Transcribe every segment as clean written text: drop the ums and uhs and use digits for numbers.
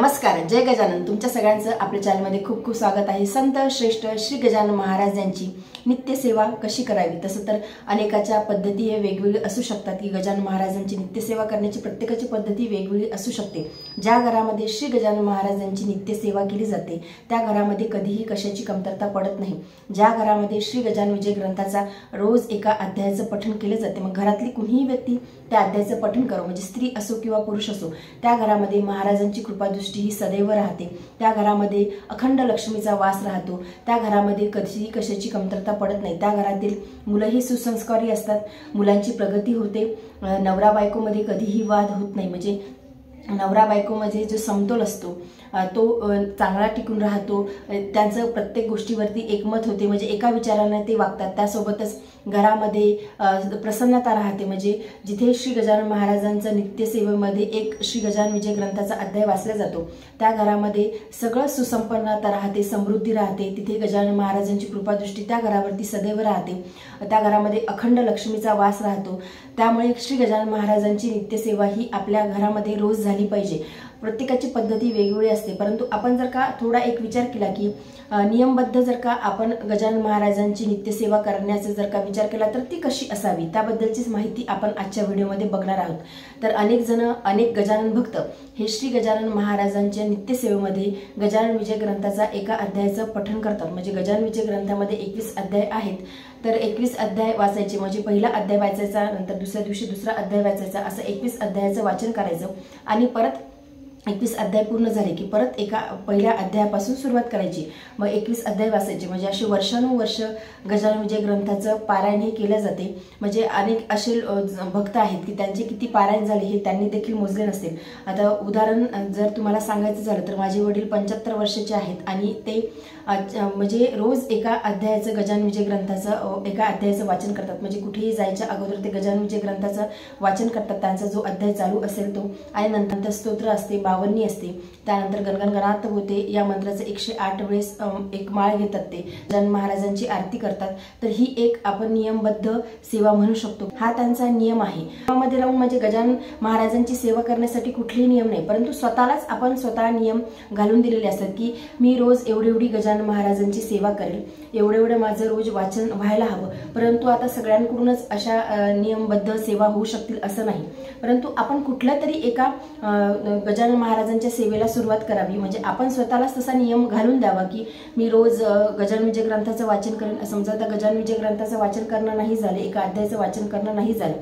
नमस्कार, जय गजानन। तुमच्या सगळ्यांचं आपल्या चॅनलमध्ये खूप खूप स्वागत आहे। संत श्रेष्ठ श्री गजानन महाराज यांची नित्य सेवा कशी करावी, तसं तर अनेकाच्या पद्धती हे वेगवेगळे असू शकतात की गजानन महाराजांची नित्य सेवा करण्याची प्रत्येकाची पद्धती वेगवेगळी असू शकते। ज्या घरामध्ये श्री गजानन महाराजांची नित्य सेवा केली जाते त्या घरामध्ये कधीही कशाची कमतरता पडत नाही। ज्या घरामध्ये श्री गजानन विजय ग्रंथाचा रोज एका अध्यायाचं पठण केले जाते, मग घरातली कुणीही व्यक्ती त्या अध्यायाचं पठण करो, म्हणजे स्त्री असो किंवा पुरुष असो, त्या घरामध्ये महाराजांची कृपादृष्टी ही सदैव राहते। त्या घरामध्ये अखंड लक्ष्मीचा वास राहतो। त्या घरामध्ये कधीही कशाची कमतरता पडत नाही। त्या घरातील मुलंही सुसंस्कारी असतात, मुलांची प्रगती होते, नवरा बायकोमध्ये कधीही वाद होत नाही, म्हणजे नवरा बायकोमध्ये जो समतोल असतो तो चांगला टिकून राहतो। त्यांचं प्रत्येक गोष्टीवरती एकमत होते, म्हणजे एका विचाराने ते वागतात। त्यासोबतच घरामध्ये प्रसन्नता राहते, म्हणजे जिथे श्री गजानन महाराजांचं नित्य सेवेमध्ये एक श्री गजानन विजय ग्रंथाचा अध्याय वाचला जातो त्या घरामध्ये सगळं सुसंपन्नता राहते, समृद्धी राहते। तिथे गजानन महाराजांची कृपादृष्टी त्या घरावरती सदैव राहते। त्या घरामध्ये अखंड लक्ष्मीचा वास राहतो। त्यामुळे श्री गजानन महाराजांची नित्य सेवा ही आपल्या घरामध्ये रोज झाली पाहिजे। प्रत्येकाची पद्धती वेगवेगळी असते, परंतु आपण जर का थोडा एक विचार केला की नियमबद्ध जर का आपण गजानन महाराजांची नित्य सेवा करण्याचा जर का विचार केला तर ती कशी असावी, त्याबद्दलचीच माहिती आपण आजच्या व्हिडिओमध्ये बघणार आहोत। तर अनेक गजानन भक्त हे श्री गजानन महाराजांच्या नित्य सेवेमध्ये गजानन विजय ग्रंथाचा एका अध्यायाचं पठण करतात। म्हणजे गजानन विजय ग्रंथामध्ये 21 अध्याय आहेत, तर 21 अध्याय वाचायचे, म्हणजे पहिला अध्याय वाचायचा, नंतर दुसऱ्या दिवशी दुसरा अध्याय वाचायचा, असं 21 अध्यायाचं वाचन करायचं आणि परत 21 अध्याय पूर्ण झाले की परत एका पहिल्या अध्यायापासून सुरुवात करायची, मग 21 अध्याय वाचायचे। म्हणजे असे वर्षानुवर्ष गजानन विजय ग्रंथाचं पारायण हे केले जाते। म्हणजे अनेक असे भक्त आहेत की त्यांचे किती पारायण झाले हे त्यांनी देखील मोजले नसतील। आता उदाहरण जर तुम्हाला सांगायचं झालं तर माझे वडील 75 वर्षाचे आहेत आणि ते म्हणजे रोज एका अध्यायाचं गजानन विजय ग्रंथाचं एका अध्यायाचं वाचन करतात। म्हणजे कुठेही जायच्या अगोदर ते गजानन विजय ग्रंथाचं वाचन करतात, त्यांचा जो अध्याय चालू असेल तो, आणि नंतर स्तोत्र असते, बावन्नी असते, त्यानंतर गणगण गणात होते या मंत्राचं 108 वेळेस एक माळ घेतात, ते गजानन महाराजांची आरती करतात। तर ही एक आपण नियमबद्ध सेवा म्हणू शकतो, हा त्यांचा नियम आहे। त्यामध्ये राहून म्हणजे गजानन महाराजांची सेवा करण्यासाठी कुठलेही नियम नाही, परंतु स्वतःलाच आपण स्वतः नियम घालून दिलेले असतात की मी रोज एवढी गजानन महाराजांची सेवा करेल, एवढं माझं रोज वाचन व्हायला हवं। परंतु आता सगळ्यांकडूनच अशा नियमबद्ध सेवा होऊ शकतील असं नाही, परंतु आपण कुठल्या तरी एका गजानन महाराजांच्या सेवेला सुरुवात करावी। म्हणजे आपण स्वतःलाच तसा नियम घालून द्यावा की मी रोज गजानन विजय ग्रंथाचं वाचन करेन। समजा आता गजानन विजय ग्रंथाचं वाचन करणं नाही झालं, एका अध्यायाचं वाचन करणं नाही झालं,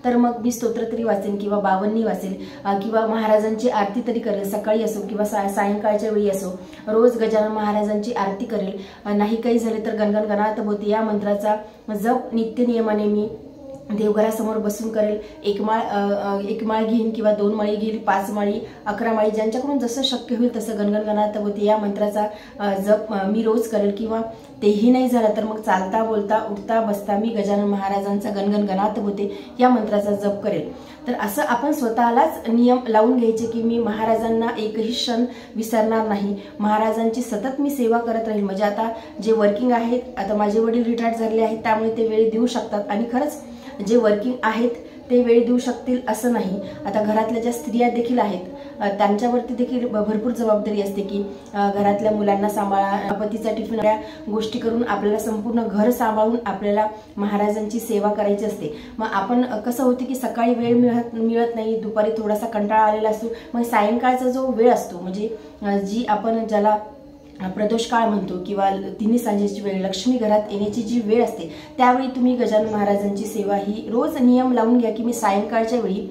तर मग मी स्तोत्र तरी वाचेन किंवा बावन्नी वाचेल किंवा महाराजांची आरती तरी करेल, सकाळी असो किंवा सायंकाळच्या वेळी असो, रोज गजानन महाराजांची आरती करेल। नाही काही झाले तर गणगण गणात होते या मंत्राचा जप नित्य नियमाने मी देवघरासमोर बसून करेल। एक माळ घेईन किंवा 2 माळी घेईल, 5 माळी, 11 माळी, ज्यांच्याकडून जसं शक्य होईल तसं गणगण गणात होते या मंत्राचा जप मी रोज करेल। किंवा तेही नाही झालं तर मग चालता बोलता उठता बसता मी गजानन महाराजांचा गणगण गणात होते या मंत्राचा जप करेल। तर असं आपण स्वतःलाच नियम लावून घ्यायचे की मी महाराजांना एकही क्षण विसरणार नाही, महाराजांची सतत मी सेवा करत राहील। म्हणजे आता जे वर्किंग आहेत, आता माझे वडील रिटायर्ड झालेले आहेत, त्यामुळे ते वेळ देऊ शकतात आणि खरंच जे वर्किंग आहेत ते वेळ देऊ शकतील असं नाही। आता घरातल्या ज्या स्त्रिया देखील आहेत त्यांच्यावरती देखील भरपूर जबाबदारी असते की घरातल्या मुलांना सांभाळा, पतीचा टिफिन, या गोष्टी करून आपल्याला संपूर्ण घर सांभाळून आपल्याला महाराजांची सेवा करायची असते। मग आपण कसं होते की सकाळी वेळ मिळत नाही, दुपारी थोडासा कंटाळा आलेला असतो, मग सायंकाळचा जो वेळ असतो, म्हणजे जी आपण ज्याला प्रदोष काळ म्हणतो किंवा तिन्ही सांजेची वेळ, लक्ष्मी घरात येण्याची जी वेळ असते, त्यावेळी तुम्ही गजानन महाराजांची सेवा ही रोज नियम लावून घ्या की मी सायंकाळच्या वेळी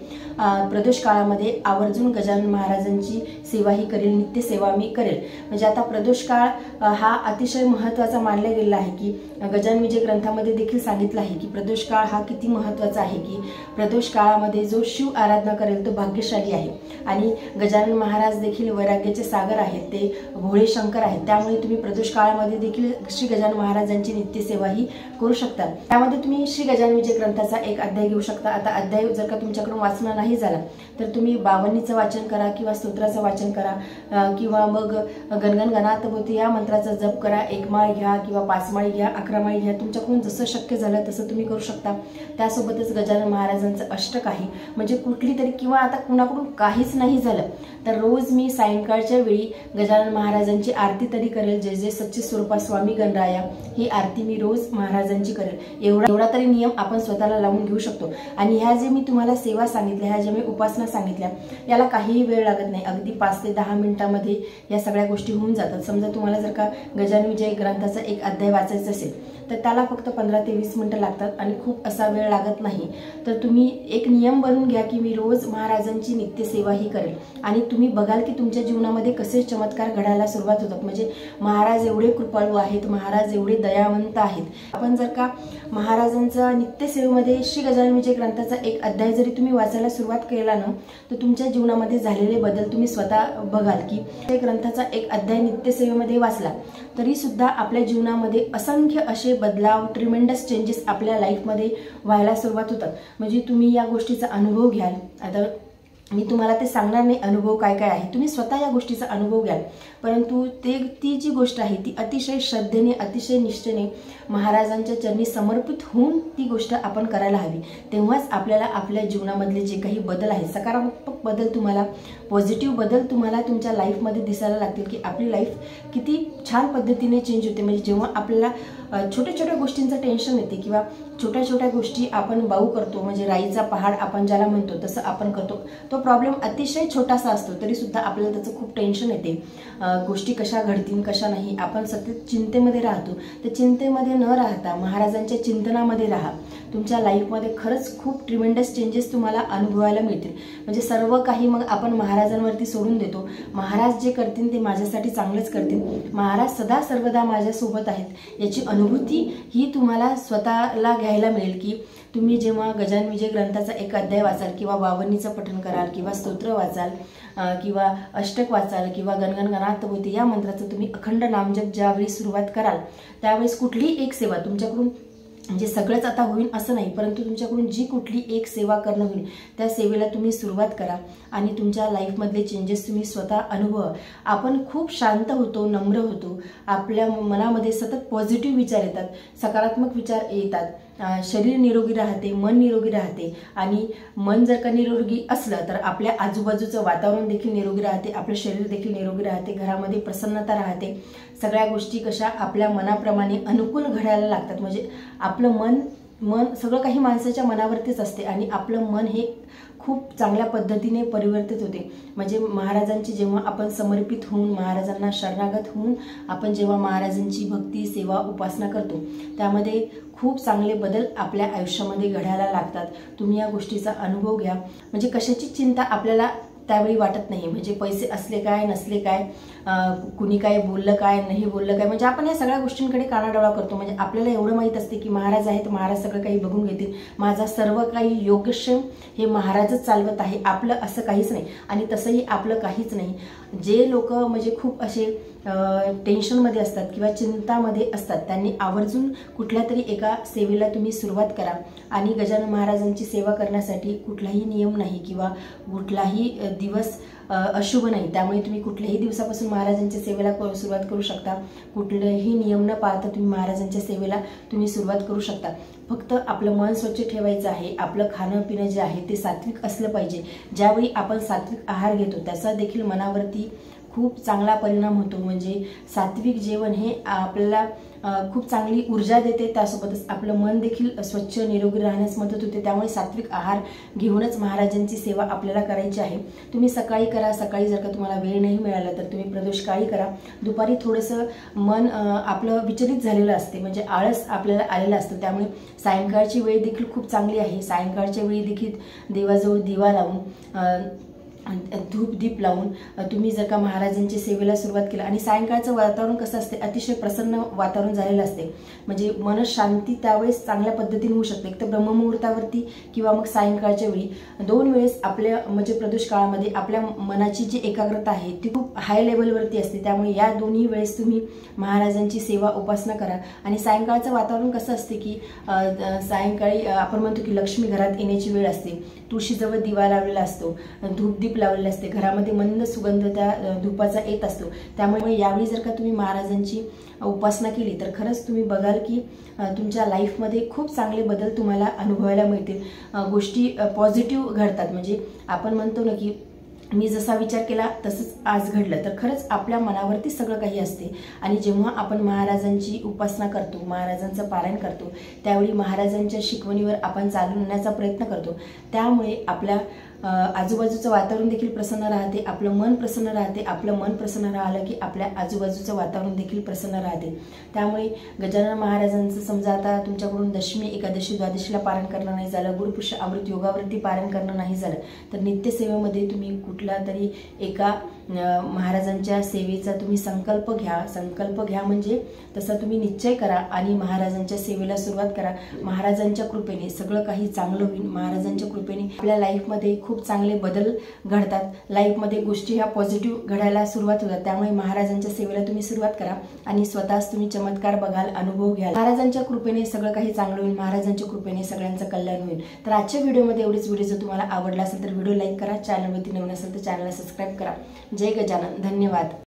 प्रदोष काळामध्ये आवर्जून गजानन महाराजांची सेवा ही करेल, नित्य सेवा मी करेल। म्हणजे आता प्रदोष काळ हा अतिशय महत्त्वाचा मानला गेलेला आहे की गजानन विजय ग्रंथामध्ये देखील सांगितलं आहे की प्रदोष काळ हा किती महत्त्वाचा आहे, की प्रदोष काळामध्ये जो शिव आराधना करेल तो भाग्यशाली आहे। आणि गजानन महाराज देखील वैराग्याचे सागर आहेत, ते भोळे शंकर आहेत, त्यामुळे तुम्ही प्रदोष काळामध्ये देखील श्री गजानन महाराजांची नित्य सेवा ही करू शकता। त्यामध्ये तुम्ही श्री गजानन विजय ग्रंथाचा एक अध्याय घेऊ शकता। आता अध्याय जर का तुमच्याकडून वाचणं नाही झाला तर तुम्ही बावन्नीचं वाचन करा किंवा स्तोत्राचं वाचन वाचन करा किंवा मग गणगण गणातभोवती या मंत्राचा जप करा। 1 माळ घ्या किंवा 5 माळी घ्या, 11 माळी घ्या, तुमच्याकडून जसं शक्य झालं तसं तुम्ही करू शकता। त्यासोबतच गजानन महाराजांचं अष्टक आहे, म्हणजे कुठली तरी किंवा आता कुणाकडून काहीच नाही झालं तर रोज मी सायंकाळच्या वेळी गजानन महाराजांची आरती तरी करेल। जय जय सच्चे स्वरूपा स्वामी गणराया ही आरती मी रोज महाराजांची करेल। एवढा तरी नियम आपण स्वतःला लावून घेऊ शकतो। आणि ह्या जे मी तुम्हाला सेवा सांगितल्या, ह्या ज्या मी उपासना सांगितल्या, याला काहीही वेळ लागत नाही, अगदी 5 ते 10 मिनिटांमध्ये या सगळ्या गोष्टी होऊन जातात। समजा तुम्हाला जर का गजानन विजय ग्रंथाचा एक अध्याय वाचायचा असेल तर त्याला फक्त 15 ते 20 मिनिटं लागतात आणि खूप असा वेळ लागत नाही। तर तुम्ही एक नियम बनवून घ्या की मी रोज महाराजांची नित्य सेवा ही करेल आणि तुम्ही बघाल की तुमच्या जीवनामध्ये कसे चमत्कार घडायला सुरुवात होतात। म्हणजे महाराज एवढे कृपाळू आहेत, महाराज एवढे दयावंत आहेत। आपण जर का महाराजांचा नित्य सेवेमध्ये श्री गजानन विजय ग्रंथाचा एक अध्याय जरी तुम्ही वाचायला सुरुवात केला ना तर तुमच्या जीवनामध्ये झालेले बदल तुम्ही स्वतः बघाल की त्या ग्रंथाचा एक अध्याय नित्य सेवेमध्ये वाचला तरी सुद्धा आपल्या जीवनामध्ये असंख्य असे बदलाव, ट्रिमेंडस चेंजेस आपल्या लाईफमध्ये व्हायला सुरुवात होतात। म्हणजे तुम्ही या गोष्टीचा अनुभव घ्याल। आता मी तुम्हाला ते सांगणार नाही अनुभव काय काय आहे, तुम्ही स्वतः या गोष्टीचा अनुभव घ्याल, परंतु ती जी गोष्ट आहे ती अतिशय श्रद्धेने, अतिशय निष्ठेने महाराजांच्या चरणी समर्पित होऊन ती गोष्ट आपण करायला हवी। तेव्हाच आपल्याला आपल्या जीवनामधले जे काही बदल आहेत, सकारात्मक बदल, तुम्हाला पॉझिटिव्ह बदल तुम्हाला तुमच्या लाईफमध्ये दिसायला लागतील की आपली लाईफ किती छान पद्धतीने चेंज होते। म्हणजे जेव्हा आपल्याला छोट्या छोट्या गोष्टींचं टेन्शन येते किंवा छोट्या छोट्या गोष्टी आपण बाऊ करतो, म्हणजे राईचा पहाड आपण ज्याला म्हणतो तसं आपण करतो, तो प्रॉब्लेम अतिशय छोटासा असतो तरी सुद्धा आपल्याला त्याचं खूप टेन्शन येते, गोष्टी कशा घडतील कशा नाही, आपण सतत चिंतेमध्ये राहतो। त्या चिंतेमध्ये न राहता महाराजांच्या चिंतनामध्ये राहा, तुमच्या लाईफमध्ये खरंच खूप ट्रिमेंडस चेंजेस तुम्हाला अनुभवायला मिळतील। म्हणजे सर्व काही मग आपण महाराजांवरती सोडून देतो, महाराज जे करतील ते माझ्यासाठी चांगलंच करतील, महाराज सदा सर्वदा माझ्यासोबत आहेत याची अनुभूती ही तुम्हाला स्वतःला घ्यायला मिळेल की तुम्ही जेव्हा गजानन विजय ग्रंथाचा एक अध्याय वाचाल किंवा 52चं पठण कराल किंवा स्तोत्र वाचाल किंवा अष्टक वाचाल किंवा गणगण गणातभोवती या मंत्राचं तुम्ही अखंड नामजप ज्यावेळी सुरुवात कराल त्यावेळेस कुठलीही एक सेवा तुमच्याकडून, म्हणजे सगळंच आता होईल असं नाही, परंतु तुमच्याकडून जी कुठली एक सेवा करणं होईल त्या सेवेला तुम्ही सुरुवात करा आणि तुमच्या लाईफमधले चेंजेस तुम्ही स्वतः अनुभवा। आपण खूप शांत होतो, नम्र होतो, आपल्या मनामध्ये सतत पॉझिटिव्ह विचार येतात, सकारात्मक विचार येतात, शरीर निरोगी राहते, मन निरोगी राहते आणि मन जर का निरोगी असलं तर आपल्या आजूबाजूचं वातावरण देखील निरोगी राहते, आपलं शरीर देखील निरोगी राहते, घरामध्ये प्रसन्नता राहते, सगळ्या गोष्टी कशा आपल्या मनाप्रमाणे अनुकूल घडायला लागतात। म्हणजे आपलं मन सगळं काही माणसाच्या मनावरतीच असते आणि आपलं मन हे खूप चांगल्या पद्धतीने परिवर्तित होते। म्हणजे महाराजांची जेव्हा आपण समर्पित होऊन, महाराजांना शरणागत होऊन आपण जेव्हा महाराजांची भक्ती, सेवा, उपासना करतो त्यामध्ये खूप चांगले बदल आपल्या आयुष्यामध्ये घडायला लागतात। तुम्ही या गोष्टीचा अनुभव घ्या, म्हणजे कशाची चिंता आपल्याला त्यावेळी वाटत नाही। म्हणजे पैसे असले काय नसले काय, कुणी काय बोललं काय नाही बोललं काय, म्हणजे आपण या सगळ्या गोष्टींकडे कानाडोळा करतो। म्हणजे आपल्याला एवढं माहीत असते की महाराज आहेत, महाराज सगळं काही बघून घेतील, माझा सर्व काही योगक्षेम हे महाराजच चालवत आहे, आपलं असं काहीच नाही। आणि तसंही आपलं काहीच नाही। जे लोक म्हणजे खूप असे टेन्शनमध्ये असतात किंवा चिंतामध्ये असतात त्यांनी आवर्जून कुठल्या तरी एका सेवेला तुम्ही सुरुवात करा आणि गजानन महाराजांची सेवा करण्यासाठी कुठलाही नियम नाही किंवा कुठलाही दिवस अशुभ नाही, त्यामुळे तुम्ही कुठल्याही दिवसापासून महाराजांच्या सेवेला सुरुवात करू शकता। कुठलेही नियम न पाळता तुम्ही महाराजांच्या सेवेला तुम्ही सुरुवात करू शकता। फक्त आपलं मन स्वच्छ ठेवायचं आहे, आपलं खाणं पिणं जे आहे ते सात्विक असलं पाहिजे। ज्यावेळी आपण सात्विक आहार घेतो त्याचा देखील मनावरती खूप चांगला परिणाम होतो। म्हणजे सात्विक जेवण हे आपल्याला खूप चांगली ऊर्जा देते, त्यासोबतच आपलं मन देखील स्वच्छ निरोगी राहण्यास मदत होते। त्यामुळे सात्विक आहार घेऊनच महाराजांची सेवा आपल्याला करायची आहे। तुम्ही सकाळी करा, सकाळी जर का तुम्हाला वेळ नाही मिळाला तर तुम्ही प्रदोषकाळी करा। दुपारी थोडंसं मन आपलं विचलित झालेलं असते, म्हणजे आळस आपल्याला आलेलं असतं, त्यामुळे सायंकाळची वेळ देखील खूप चांगली आहे। सायंकाळच्या वेळी देखील देवाजवळ दिवा लावून धूप दीप लावून तुम्ही जर का महाराजांची सेवेला सुरुवात केली आणि सायंकाळचं वातावरण कसं असते, अतिशय प्रसन्न वातावरण झालेलं असते, म्हणजे मनशांती त्यावेळेस चांगल्या पद्धतीने होऊ शकते। एक तर ब्रह्ममुहूर्तावरती किंवा मग सायंकाळच्या वेळी, दोन वेळेस आपल्या म्हणजे प्रदोष काळामध्ये आपल्या मनाची जी एकाग्रता आहे ती खूप हाय लेवलवरती असते। त्यामुळे या दोन्ही वेळेस तुम्ही महाराजांची सेवा उपासना करा। आणि सायंकाळचं वातावरण कसं असते की सायंकाळी आपण म्हणतो की लक्ष्मी घरात येण्याची वेळ असते, तुळशीजवळ दिवा लावलेला असतो, धूप दीप दीप लावलेले असते, घरामध्ये मंद सुगंध त्या धुपाचा येत असतो। त्यामुळे यावेळी जर का तुम्ही महाराजांची उपासना केली तर खरंच तुम्ही बघाल की तुमच्या लाईफमध्ये खूप चांगले बदल तुम्हाला अनुभवायला मिळतील, गोष्टी पॉझिटिव्ह घडतात। म्हणजे आपण म्हणतो ना की मी जसा विचार केला तसंच आज घडलं, तर खरंच आपल्या मनावरती सगळं काही असते। आणि जेव्हा आपण महाराजांची उपासना करतो, महाराजांचं पारायण करतो, त्यावेळी महाराजांच्या शिकवणीवर आपण चालण्याचा प्रयत्न करतो, त्यामुळे आपल्या आजूबाजूचं वातावरण देखील प्रसन्न राहते, आपलं मन प्रसन्न राहते। आपलं मन प्रसन्न राहिलं की आपल्या आजूबाजूचं वातावरण देखील प्रसन्न राहते। त्यामुळे गजानन महाराजांचं समजा आता तुमच्याकडून दशमी, एकादशी, द्वादशीला पारायण करणं नाही झालं, गुरुपुष्य अमृत योगावरती पारायण करणं नाही झालं, तर नित्यसेवेमध्ये तुम्ही कुठला तरी एका महाराजांच्या सेवेचा तुम्ही संकल्प घ्या म्हणजे तसा तुम्ही निश्चय करा आणि महाराजांच्या सेवेला सुरुवात करा। महाराजांच्या कृपेने सगळं काही चांगलं होईल। महाराजांच्या कृपेने आपल्या लाईफमध्ये खूप चांगले बदल घडतात, लाईफमध्ये गोष्टी ह्या पॉझिटिव्ह घडायला सुरुवात होतात। त्यामुळे महाराजांच्या सेवेला तुम्ही सुरुवात करा आणि स्वतःच तुम्ही चमत्कार बघाल, अनुभव घ्याल। महाराजांच्या कृपेने सगळं काही चांगलं होईल, महाराजांच्या कृपेने सगळ्यांचं कल्याण होईल। तर आजच्या व्हिडिओमध्ये एवढीच। व्हिडिओ जर तुम्हाला आवडला असेल तर व्हिडिओ लाईक करा, चॅनलवरती नवीन असेल तर चॅनलला सबस्क्राईब करा। जय गजानन, धन्यवाद।